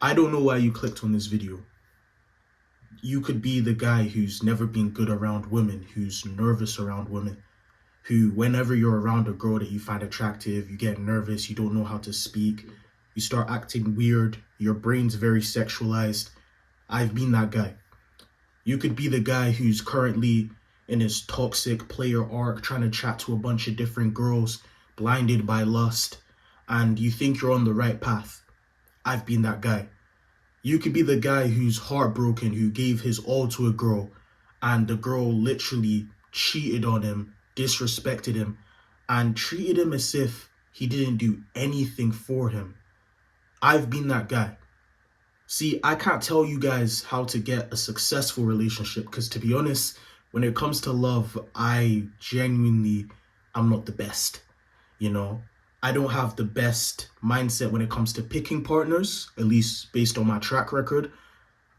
I don't know why you clicked on this video. You could be the guy who's never been good around women, who's nervous around women, who whenever you're around a girl that you find attractive, you get nervous, you don't know how to speak, you start acting weird, your brain's very sexualized. I've been that guy. You could be the guy who's currently in his toxic player arc, trying to chat to a bunch of different girls, blinded by lust, and you think you're on the right path. I've been that guy. You could be the guy who's heartbroken, who gave his all to a girl, and the girl literally cheated on him, disrespected him, and treated him as if he didn't do anything for him. I've been that guy. See, I can't tell you guys how to get a successful relationship because, to be honest, when it comes to love, I genuinely am not the best. I don't have the best mindset when it comes to picking partners, at least based on my track record.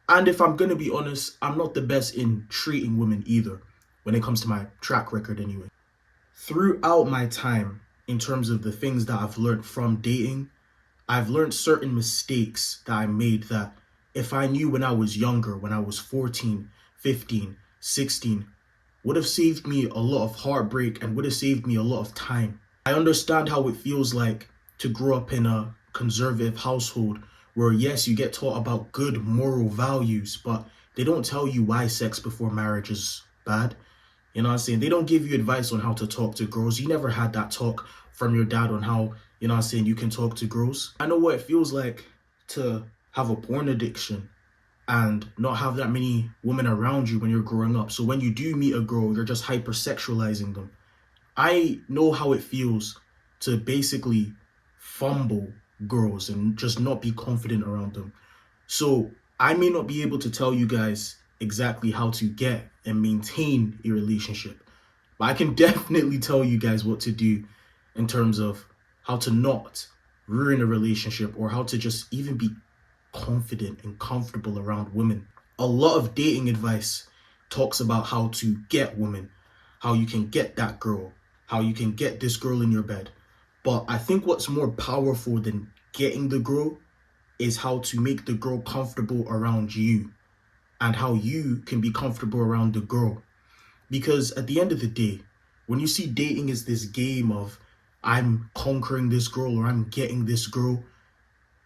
And if I'm going to be honest, I'm not the best in treating women either, when it comes to my track record anyway. Throughout my time, in terms of the things that I've learned from dating, I've learned certain mistakes that I made that if I knew when I was younger, when I was 14, 15, 16, would have saved me a lot of heartbreak and would have saved me a lot of time. I understand how it feels like to grow up in a conservative household where, yes, you get taught about good moral values, but they don't tell you why sex before marriage is bad. You know what I'm saying? They don't give you advice on how to talk to girls. You never had that talk from your dad on how, you know what I'm saying, you can talk to girls. I know what it feels like to have a porn addiction and not have that many women around you when you're growing up. So when you do meet a girl, you're just hypersexualizing them. I know how it feels to basically fumble girls and just not be confident around them. So I may not be able to tell you guys exactly how to get and maintain a relationship, but I can definitely tell you guys what to do in terms of how to not ruin a relationship or how to just even be confident and comfortable around women. A lot of dating advice talks about how to get women, how you can get that girl, how you can get this girl in your bed. But I think what's more powerful than getting the girl is how to make the girl comfortable around you and how you can be comfortable around the girl. Because at the end of the day, when you see dating as this game of I'm conquering this girl or I'm getting this girl,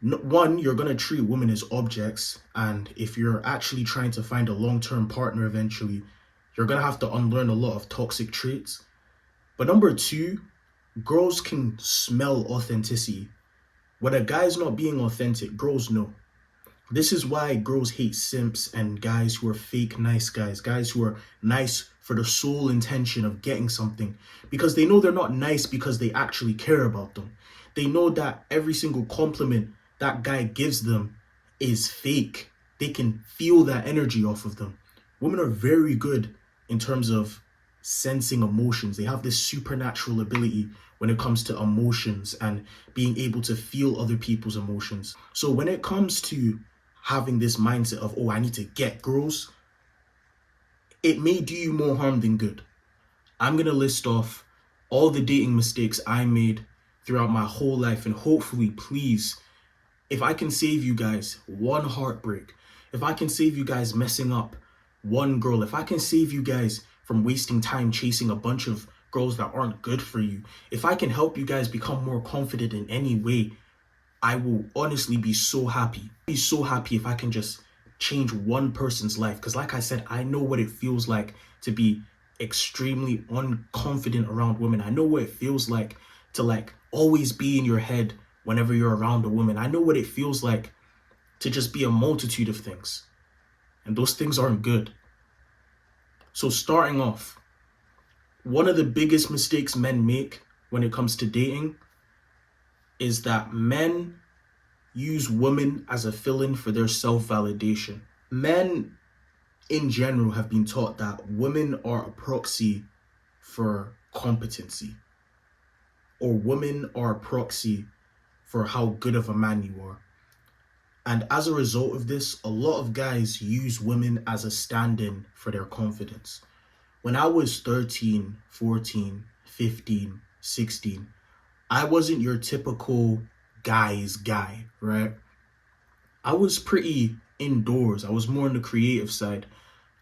one, you're going to treat women as objects. And if you're actually trying to find a long-term partner eventually, you're going to have to unlearn a lot of toxic traits. But number two, girls can smell authenticity. When a guy's not being authentic, girls know. This is why girls hate simps and guys who are fake nice guys who are nice for the sole intention of getting something, because they know they're not nice because they actually care about them. They know that every single compliment that guy gives them is fake. They can feel that energy off of them. Women are very good in terms of sensing emotions. They have this supernatural ability when it comes to emotions and being able to feel other people's emotions. So when it comes to having this mindset of, oh, I need to get girls, it may do you more harm than good. I'm going to list off all the dating mistakes I made throughout my whole life, and hopefully, please, if I can save you guys one heartbreak, if I can save you guys messing up one girl, if I can save you guys from wasting time chasing a bunch of girls that aren't good for you, if I can help you guys become more confident in any way, I will honestly be so happy. Be so happy if I can just change one person's life. Because like I said, I know what it feels like to be extremely unconfident around women. I know what it feels like to always be in your head whenever you're around a woman. I know what it feels like to just be a multitude of things. And those things aren't good. So starting off, one of the biggest mistakes men make when it comes to dating is that men use women as a fill-in for their self-validation. Men in general have been taught that women are a proxy for competency, or women are a proxy for how good of a man you are. And as a result of this, a lot of guys use women as a stand-in for their confidence. When I was 13, 14, 15, 16, I wasn't your typical guy's guy, right? I was pretty indoors. I was more on the creative side.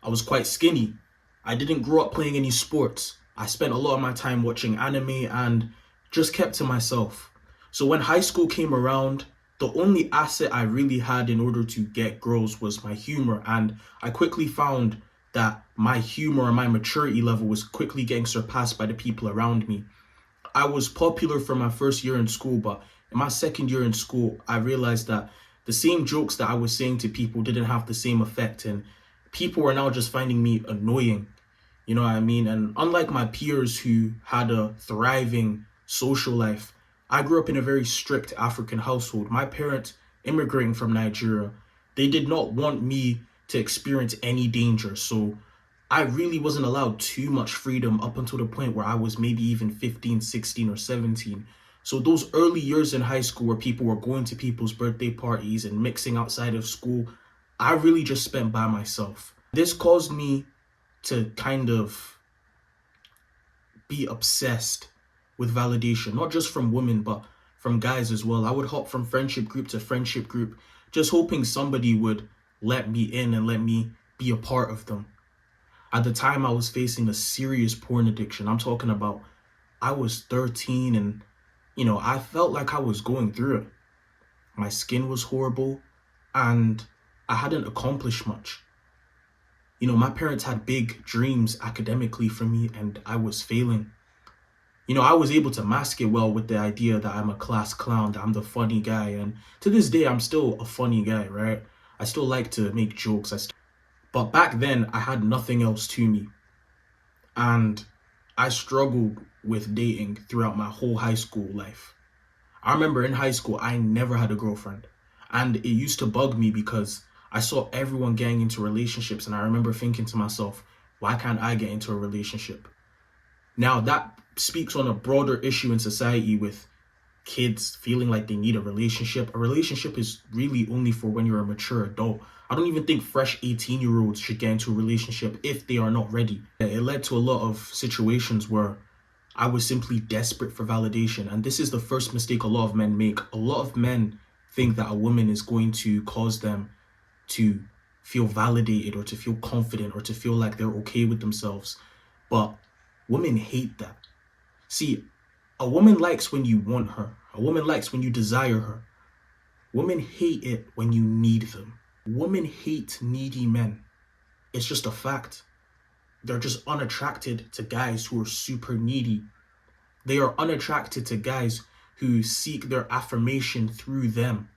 I was quite skinny. I didn't grow up playing any sports. I spent a lot of my time watching anime and just kept to myself. So when high school came around, the only asset I really had in order to get girls was my humor. And I quickly found that my humor and my maturity level was quickly getting surpassed by the people around me. I was popular for my first year in school, but in my second year in school, I realized that the same jokes that I was saying to people didn't have the same effect, and people were now just finding me annoying. You know what I mean? And unlike my peers who had a thriving social life, I grew up in a very strict African household. My parents, immigrating from Nigeria, they did not want me to experience any danger. So I really wasn't allowed too much freedom up until the point where I was maybe even 15, 16, or 17. So those early years in high school where people were going to people's birthday parties and mixing outside of school, I really just spent by myself. This caused me to kind of be obsessed with validation, not just from women, but from guys as well. I would hop from friendship group to friendship group, just hoping somebody would let me in and let me be a part of them. At the time, I was facing a serious porn addiction. I'm talking about I was 13 and, I felt like I was going through it. My skin was horrible and I hadn't accomplished much. My parents had big dreams academically for me and I was failing. I was able to mask it well with the idea that I'm a class clown, that I'm the funny guy. And to this day, I'm still a funny guy, right? I still like to make jokes. But back then, I had nothing else to me. And I struggled with dating throughout my whole high school life. I remember in high school, I never had a girlfriend. And it used to bug me because I saw everyone getting into relationships. And I remember thinking to myself, why can't I get into a relationship? Now, that speaks on a broader issue in society with kids feeling like they need a relationship. A relationship is really only for when you're a mature adult. I don't even think fresh 18-year-olds should get into a relationship if they are not ready. It led to a lot of situations where I was simply desperate for validation. And this is the first mistake a lot of men make. A lot of men think that a woman is going to cause them to feel validated or to feel confident or to feel like they're okay with themselves. But women hate that. See, a woman likes when you want her. A woman likes when you desire her. Women hate it when you need them. Women hate needy men. It's just a fact. They're just unattracted to guys who are super needy. They are unattracted to guys who seek their affirmation through them.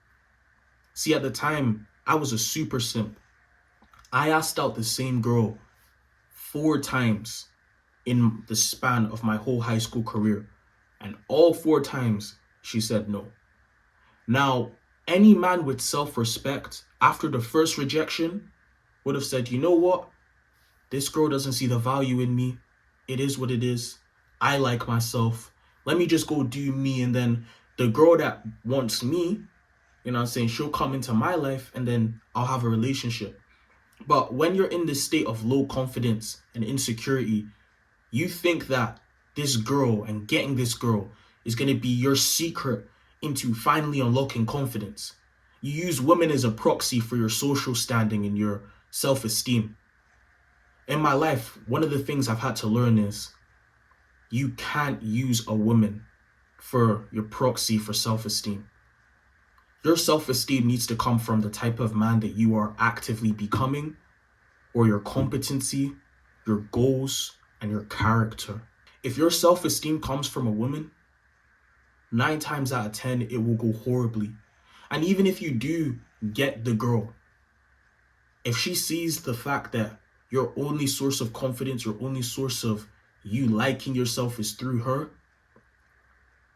See, at the time, I was a super simp. I asked out the same girl 4 times in the span of my whole high school career. And all 4 times, she said no. Now, any man with self-respect, after the first rejection, would have said, you know what? This girl doesn't see the value in me. It is what it is. I like myself. Let me just go do me. And then the girl that wants me, she'll come into my life and then I'll have a relationship. But when you're in this state of low confidence and insecurity, you think that this girl and getting this girl is going to be your secret into finally unlocking confidence. You use women as a proxy for your social standing and your self-esteem. In my life, one of the things I've had to learn is you can't use a woman for your proxy for self-esteem. Your self-esteem needs to come from the type of man that you are actively becoming, or your competency, your goals, and your character. If your self-esteem comes from a woman, 9 times out of 10, it will go horribly. And even if you do get the girl, if she sees the fact that your only source of confidence, your only source of you liking yourself is through her,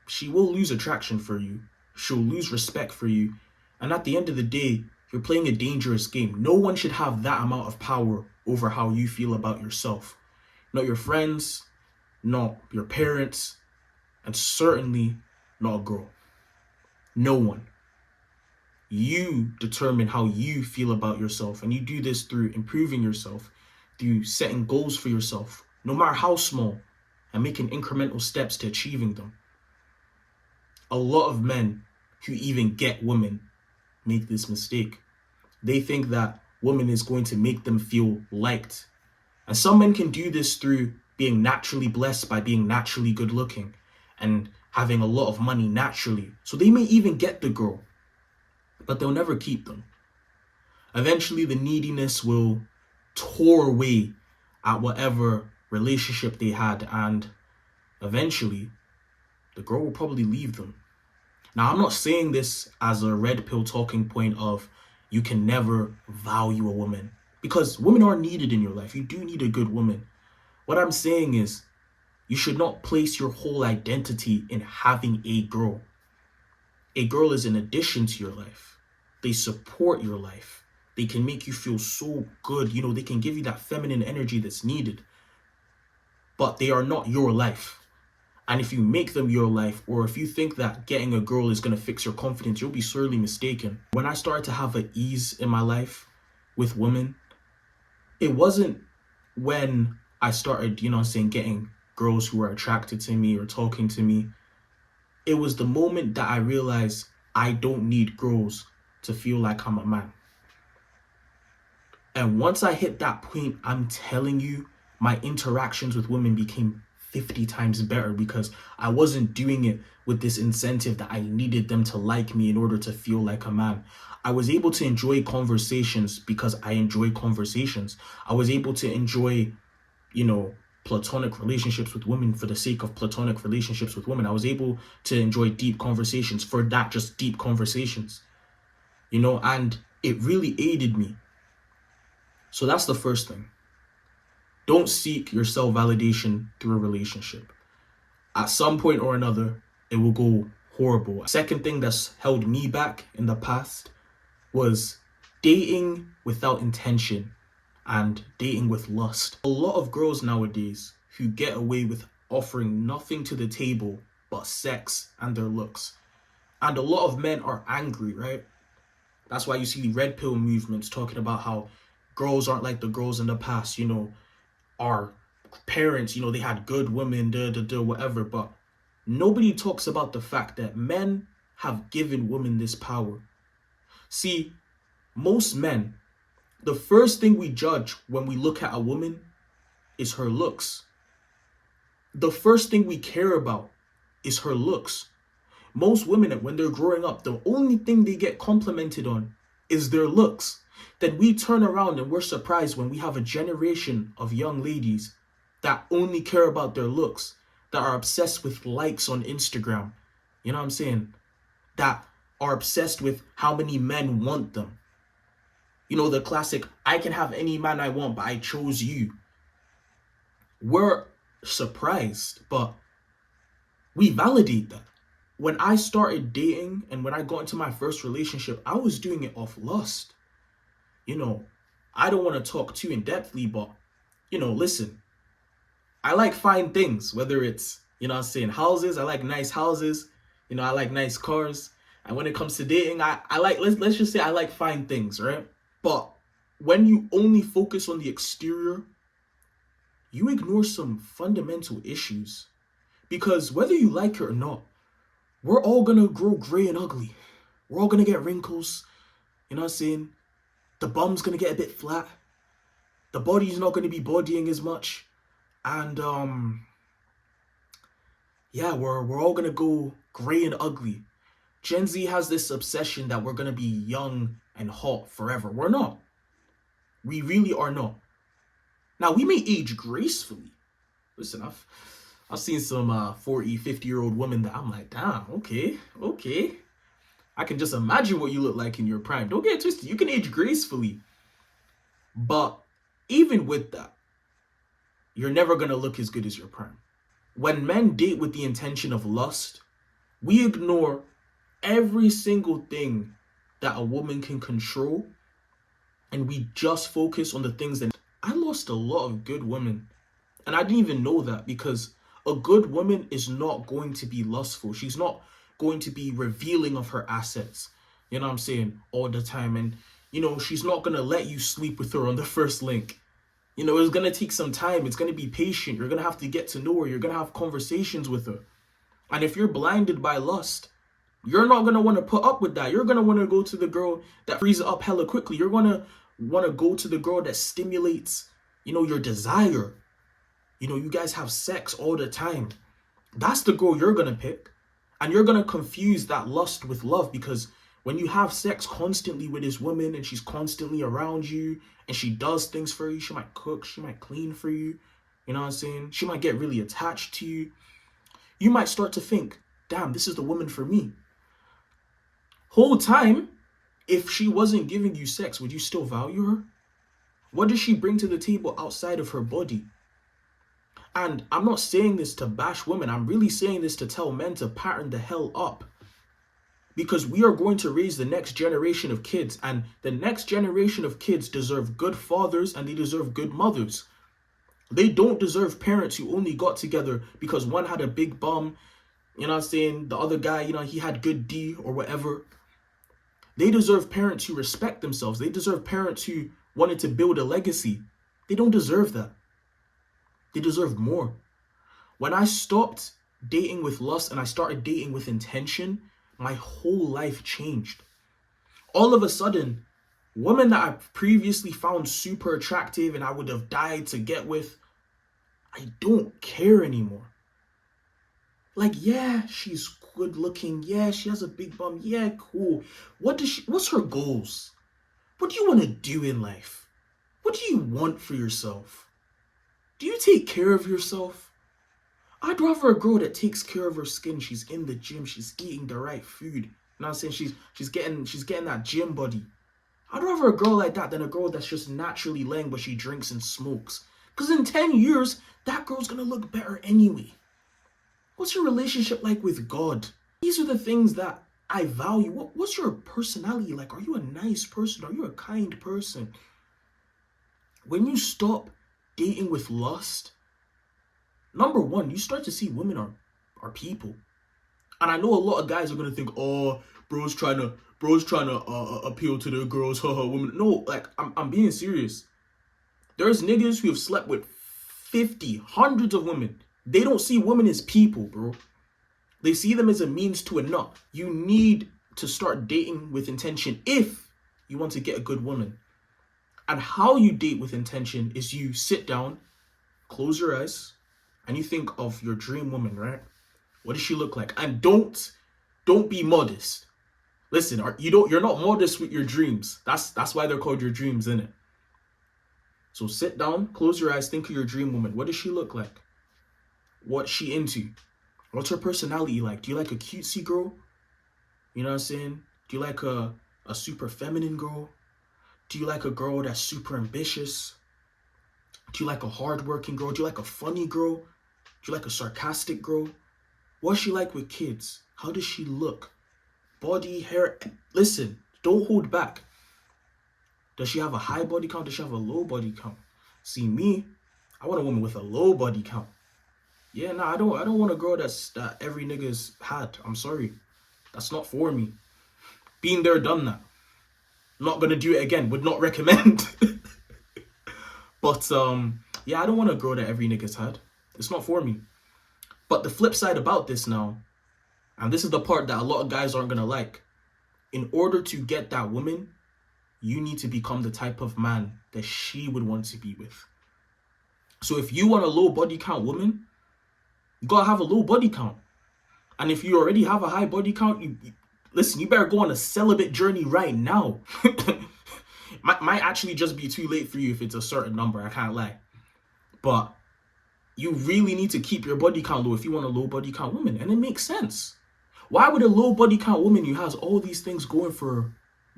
she will lose attraction for you. She'll lose respect for you. And at the end of the day, you're playing a dangerous game. No one should have that amount of power over how you feel about yourself. Not your friends, not your parents, and certainly not a girl. No one. You determine how you feel about yourself, and you do this through improving yourself, through setting goals for yourself, no matter how small, and making incremental steps to achieving them. A lot of men who even get women make this mistake. They think that woman is going to make them feel liked. And some men can do this through being naturally blessed by being naturally good looking and having a lot of money naturally. So they may even get the girl, but they'll never keep them. Eventually, the neediness will tore away at whatever relationship they had, and eventually, the girl will probably leave them. Now, I'm not saying this as a red pill talking point of you can never value a woman, because women are needed in your life. You do need a good woman. What I'm saying is you should not place your whole identity in having a girl. A girl is an addition to your life. They support your life. They can make you feel so good. You know, they can give you that feminine energy that's needed. But they are not your life. And if you make them your life, or if you think that getting a girl is going to fix your confidence, you'll be sorely mistaken. When I started to have an ease in my life with women, it wasn't when I started, getting girls who were attracted to me or talking to me. It was the moment that I realized I don't need girls to feel like I'm a man. And once I hit that point, I'm telling you, my interactions with women became 50 times better, because I wasn't doing it with this incentive that I needed them to like me in order to feel like a man. I was able to enjoy conversations because I enjoy conversations. I was able to enjoy, platonic relationships with women for the sake of platonic relationships with women. I was able to enjoy deep conversations for that, just deep conversations, and it really aided me. So that's the first thing. Don't seek your self-validation through a relationship. At some point or another, it will go horrible. Second thing that's held me back in the past was dating without intention and dating with lust. A lot of girls nowadays who get away with offering nothing to the table but sex and their looks. And a lot of men are angry, right? That's why you see the red pill movements talking about how girls aren't like the girls in the past, our parents, they had good women, whatever. But nobody talks about the fact that men have given women this power. See, most men, the first thing we judge when we look at a woman is her looks. The first thing we care about is her looks. Most women, when they're growing up, the only thing they get complimented on is their looks. Then we turn around and we're surprised when we have a generation of young ladies that only care about their looks, that are obsessed with likes on Instagram. You know what I'm saying? That are obsessed with how many men want them. The classic, I can have any man I want, but I chose you. We're surprised, but we validate that. When I started dating and when I got into my first relationship, I was doing it off lust. I don't want to talk too in-depthly, but, listen, I like fine things, whether it's, houses. I like nice houses. I like nice cars. And when it comes to dating, I like, let's just say I like fine things, right? But when you only focus on the exterior, you ignore some fundamental issues. Because whether you like it or not, we're all going to grow gray and ugly. We're all going to get wrinkles. The bum's going to get a bit flat. The body's not going to be bodying as much. And, we're all going to go gray and ugly. Gen Z has this obsession that we're going to be young and hot forever. We're not. We really are not. Now, we may age gracefully. Listen, I've seen some 40, 50-year-old women that I'm like, damn, okay. I can just imagine what you look like in your prime. Don't get it twisted. You can age gracefully. But even with that, you're never going to look as good as your prime. When men date with the intention of lust, we ignore every single thing that a woman can control, and we just focus on the things that... I lost a lot of good women, and I didn't even know that, because a good woman is not going to be lustful. She's not going to be revealing of her assets, all the time. And, she's not going to let you sleep with her on the first link. It's going to take some time. It's going to be patient. You're going to have to get to know her. You're going to have conversations with her. And if you're blinded by lust, You're not going to want to put up with that. You're going to want to go to the girl that frees it up hella quickly. You're going to want to go to the girl that stimulates, your desire. You guys have sex all the time. That's the girl you're going to pick. And you're going to confuse that lust with love, because when you have sex constantly with this woman and she's constantly around you and she does things for you, she might cook, she might clean for you, you know what I'm saying? She might get really attached to you. You might start to think, damn, this is the woman for me. Whole time, if she wasn't giving you sex, would you still value her? What does she bring to the table outside of her body? And I'm not saying this to bash women. I'm really saying this to tell men to pattern the hell up. Because we are going to raise the next generation of kids. And the next generation of kids deserve good fathers and they deserve good mothers. They don't deserve parents who only got together because one had a big bum, you know what I'm saying? The other guy, he had good D or whatever. They deserve parents who respect themselves. They deserve parents who wanted to build a legacy. They don't deserve that. They deserve more. When I stopped dating with lust and I started dating with intention, my whole life changed. All of a sudden, women that I previously found super attractive and I would have died to get with, I don't care anymore. Like, yeah, she's good looking. Yeah, she has a big bum. Yeah, cool. What's her goals? What do you want to do in life? What do you want for yourself? Do you take care of yourself? I'd rather a girl that takes care of her skin. She's in the gym. She's eating the right food. You know what I'm saying? She's getting that gym body. I'd rather a girl like that than a girl that's just naturally laying but she drinks and smokes. Because in 10 years, that girl's going to look better anyway. What's your relationship like with God? These are the things that I value. What's your personality like? Are you a nice person? Are you a kind person? When you stop dating with lust, number one, you start to see women are people. And I know a lot of guys are going to think, oh, bro's trying to appeal to the girls, women. No, like, I'm being serious. There's niggas who have slept with 50, hundreds of women. They don't see women as people, bro. They see them as a means to an end. You need to start dating with intention if you want to get a good woman. And how you date with intention is you sit down, close your eyes, and you think of your dream woman, right? What does she look like? And don't be modest. Listen, you're not modest with your dreams. That's why they're called your dreams, innit? So sit down, close your eyes, think of your dream woman. What does she look like? What's she into? What's her personality like? Do you like a cutesy girl? You know what I'm saying? Do you like a super feminine girl? Do you like a girl that's super ambitious? Do you like a hardworking girl? Do you like a funny girl? Do you like a sarcastic girl? What's she like with kids? How does she look? Body, hair. Listen, don't hold back. Does she have a high body count? Does she have a low body count? See, me, I want a woman with a low body count. Yeah, I don't want a girl that every nigga's had. I'm sorry. That's not for me. Been there, done that. Not gonna do it again. Would not recommend. But yeah, I don't want a girl that every nigga's had. It's not for me. But the flip side about this now, and this is the part that a lot of guys aren't gonna like. In order to get that woman, you need to become the type of man that she would want to be with. So if you want a low body count woman, you gotta have a low body count. And if you already have a high body count, listen, you better go on a celibate journey right now. Might actually just be too late for you if it's a certain number, I can't lie. But you really need to keep your body count low if you want a low body count woman. And it makes sense. Why would a low body count woman who has all these things going for her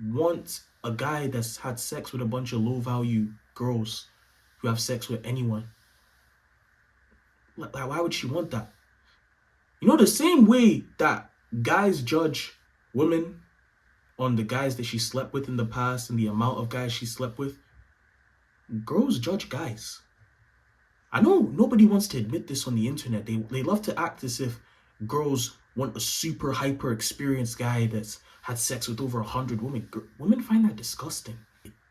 want a guy that's had sex with a bunch of low value girls who have sex with anyone? Like, why would she want that? You know, the same way that guys judge women on the guys that she slept with in the past and the amount of guys she slept with, girls judge guys. I know nobody wants to admit this on the internet. They love to act as if girls want a super hyper experienced guy that's had sex with over 100 women. Women find that disgusting.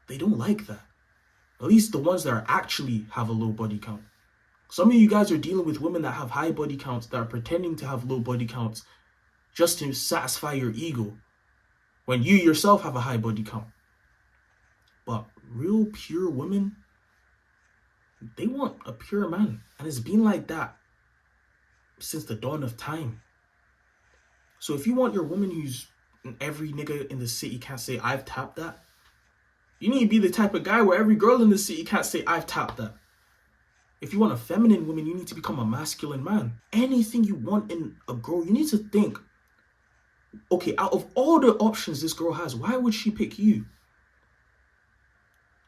They don't like that. At least the ones that are actually have a low body count. Some of you guys are dealing with women that have high body counts, that are pretending to have low body counts. just to satisfy your ego when you yourself have a high body count. But real pure women, they want a pure man. And it's been like that since the dawn of time. So if you want your woman who's every nigga in the city can't say, I've tapped that, you need to be the type of guy where every girl in the city can't say, I've tapped that. If you want a feminine woman, you need to become a masculine man. Anything you want in a girl, you need to think, okay, out of all the options this girl has, why would she pick you?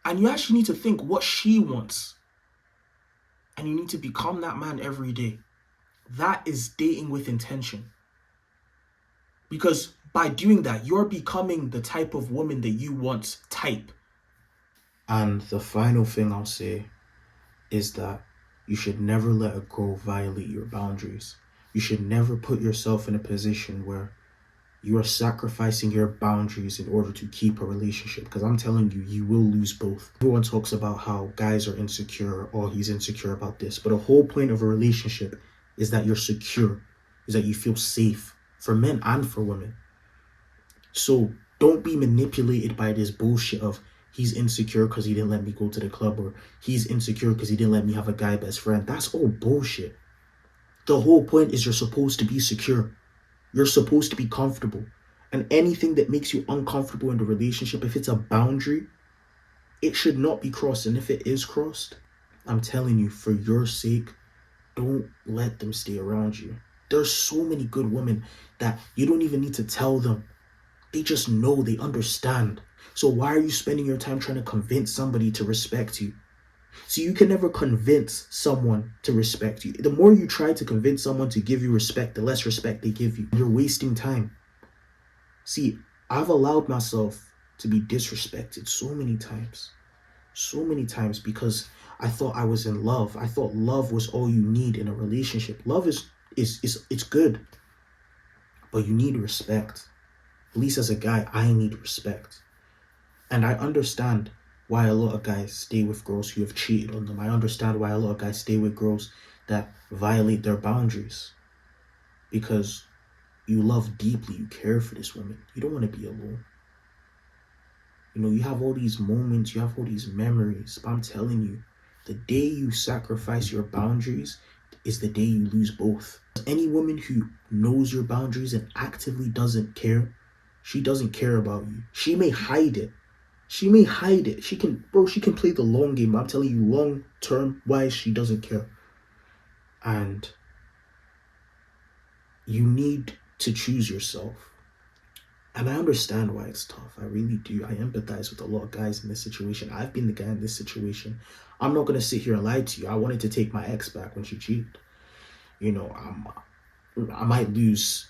And you actually need to think what she wants. And you need to become that man every day. That is dating with intention. Because by doing that, you're becoming the type of woman that you want type. And the final thing I'll say is that you should never let a girl violate your boundaries. You should never put yourself in a position where you are sacrificing your boundaries in order to keep a relationship. Because I'm telling you, you will lose both. Everyone talks about how guys are insecure or he's insecure about this. But the whole point of a relationship is that you're secure, is that you feel safe for men and for women. So don't be manipulated by this bullshit of he's insecure because he didn't let me go to the club, or he's insecure because he didn't let me have a guy best friend. That's all bullshit. The whole point is you're supposed to be secure. You're supposed to be comfortable. And anything that makes you uncomfortable in the relationship, if it's a boundary, it should not be crossed. And if it is crossed, I'm telling you, for your sake, don't let them stay around you. There's so many good women that you don't even need to tell them. They just know, they understand. So why are you spending your time trying to convince somebody to respect you? So you can never convince someone to respect you. The more you try to convince someone to give you respect, the less respect they give you. You're wasting time. See, I've allowed myself to be disrespected so many times. So many times because I thought I was in love. I thought love was all you need in a relationship. Love is it's good. But you need respect. At least as a guy, I need respect. And I understand why a lot of guys stay with girls who have cheated on them. I understand why a lot of guys stay with girls that violate their boundaries. Because you love deeply, you care for this woman. You don't want to be alone. You know, you have all these moments, you have all these memories. But I'm telling you, the day you sacrifice your boundaries is the day you lose both. Any woman who knows your boundaries and actively doesn't care, she doesn't care about you. She may hide it. She can play the long game. But I'm telling you, long term wise, she doesn't care. And you need to choose yourself. And I understand why it's tough. I really do. I empathize with a lot of guys in this situation. I've been the guy in this situation. I'm not going to sit here and lie to you. I wanted to take my ex back when she cheated. You know, I might lose,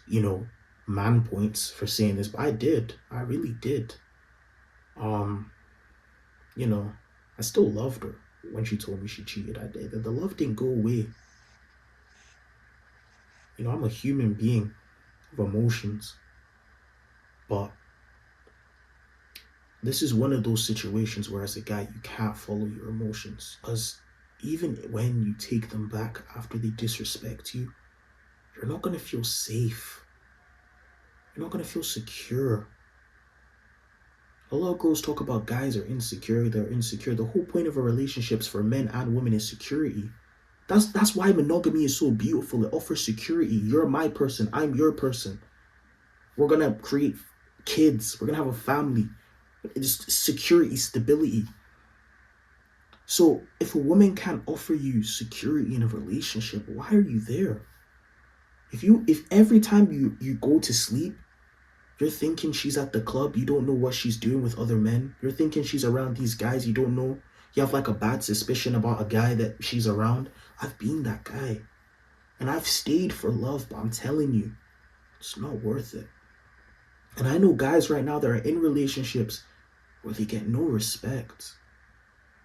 man points for saying this, but I did. I really did. I still loved her when she told me she cheated. I did. The love didn't go away. I'm a human being of emotions. But this is one of those situations where as a guy, you can't follow your emotions. Because even when you take them back after they disrespect you, you're not going to feel safe. You're not going to feel secure. A lot of girls talk about guys are insecure, they're insecure. The whole point of a relationship for men and women is security. That's why monogamy is so beautiful. It offers security. You're my person, I'm your person. We're going to create kids. We're going to have a family. It's security, stability. So if a woman can't offer you security in a relationship, why are you there? If every time you go to sleep, you're thinking she's at the club, you don't know what she's doing with other men. You're thinking she's around these guys, you don't know. You have like a bad suspicion about a guy that she's around. I've been that guy. And I've stayed for love, but I'm telling you, it's not worth it. And I know guys right now that are in relationships where they get no respect.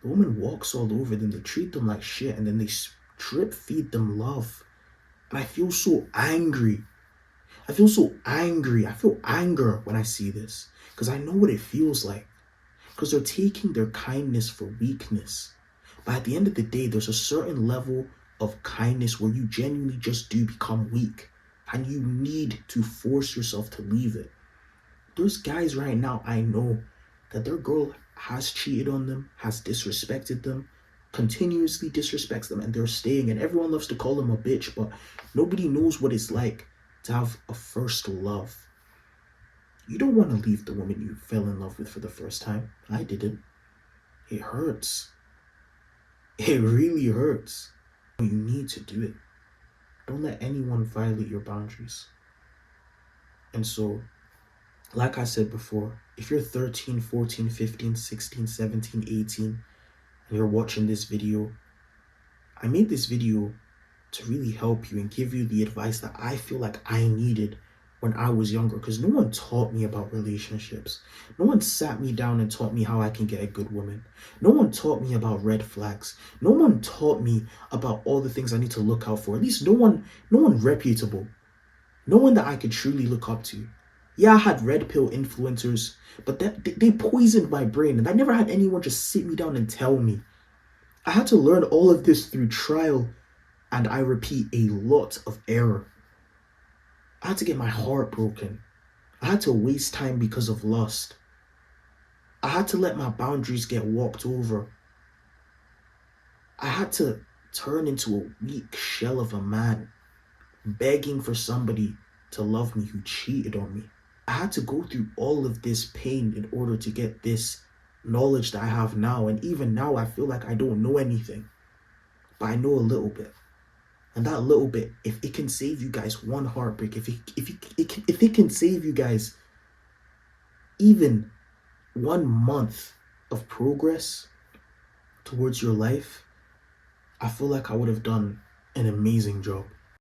The woman walks all over them, they treat them like shit, and then they strip feed them love. And I feel so angry. I feel anger when I see this. Because I know what it feels like. Because they're taking their kindness for weakness. But at the end of the day, there's a certain level of kindness where you genuinely just do become weak. And you need to force yourself to leave it. There's guys right now I know that their girl has cheated on them, has disrespected them, continuously disrespects them, and they're staying. And everyone loves to call them a bitch, but nobody knows what it's like to have a first love. You don't want to leave the woman you fell in love with for the first time. I didn't. It hurts. It really hurts. You need to do it. Don't let anyone violate your boundaries. And so, like I said before, if you're 13, 14, 15, 16, 17, 18, and you're watching this video, I made this video to really help you and give you the advice that I feel like I needed when I was younger, because no one taught me about relationships. No one sat me down and taught me how I can get a good woman. No one taught me about red flags. No one taught me about all the things I need to look out for. At least no one reputable. No one that I could truly look up to. Yeah, I had red pill influencers, but they poisoned my brain, and I never had anyone just sit me down and tell me. I had to learn all of this through trial, and I repeat, a lot of error. I had to get my heart broken. I had to waste time because of lust. I had to let my boundaries get walked over. I had to turn into a weak shell of a man, begging for somebody to love me who cheated on me. I had to go through all of this pain in order to get this knowledge that I have now. And even now, I feel like I don't know anything, but I know a little bit. And that little bit, if it can save you guys one heartbreak, if it can save you guys even 1 month of progress towards your life, I feel like I would have done an amazing job.